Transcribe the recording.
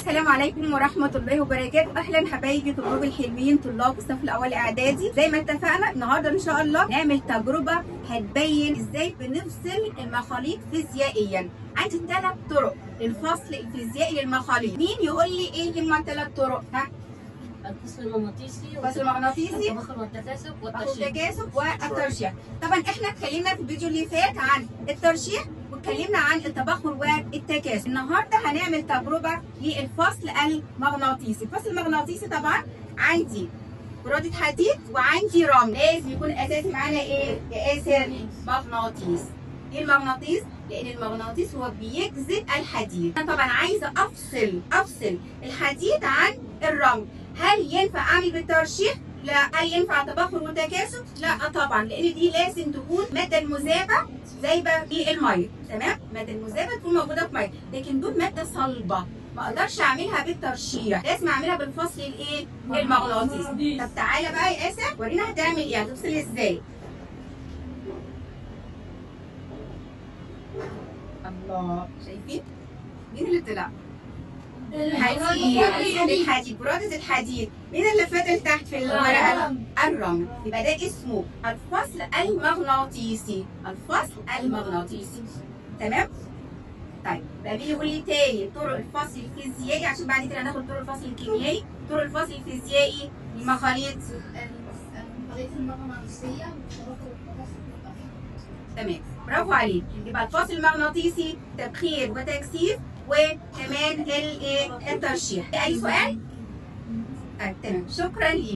السلام عليكم ورحمة الله وبركاته. أهلا حبايبي طلاب الحلوين، طلاب الصف الأول إعدادي. زي ما اتفقنا النهارده إن شاء الله نعمل تجربة هتبين إزاي بنفصل المخاليط فيزيائيا. عندي 3 طرق للفصل الفيزيائي للمخاليط. مين يقول لي إيه هما ال3 طرق؟ الفصل المغناطيسي التبخر والتكاثف والترشيح. طبعا احنا اتكلمنا في الفيديو اللي فات عن الترشيح واتكلمنا عن التبخر والتكاثف. النهارده هنعمل تجربه للفصل المغناطيسي. الفصل المغناطيسي طبعا عندي برادة حديد وعندي رمل. لازم يكون اساسي معانا ايه يا اسر؟ مغناطيس. ليه المغناطيس؟ لان المغناطيس هو بيجذب الحديد. انا طبعا عايزه افصل الحديد عن الرمل. هل ينفع اعمل بالترشيح؟ لا. هل ينفع تبخر وتكاثف؟ لا طبعا، لان دي لازم تكون ماده المذابه زايبه في الميه. تمام؟ ماده المذابه تكون موجوده في ميه، لكن دول ماده صلبه ما اقدرش اعملها بالترشيح، لازم اعملها بالفصل الايه؟ المغناطيسي. طب تعالى بقى يا اسف ورينا هتعمل ايه، هتفصل ازاي. الله، شايفين؟ مين اللي طلع؟ الحديد، برادة الحديد. مين اللي فضل تحت في الورقة؟ الرمل. يبقى ده اسمه الفصل المغناطيسي. الفصل المغناطيسي. تمام؟ طيب بقى بيجي يقول لي تاني طرق الفصل الفيزيائي، عشان بعد كده هناخد طرق الفصل الكيميائي. طرق الفصل الفيزيائي للمخاليط. المخاليط المغناطيسية. تمام، برافو عليك. يبقى الفصل المغناطيسي تبخير وتكثيف وكمان الترشيح. اي سؤال؟ طيب تمام، شكرا ليك.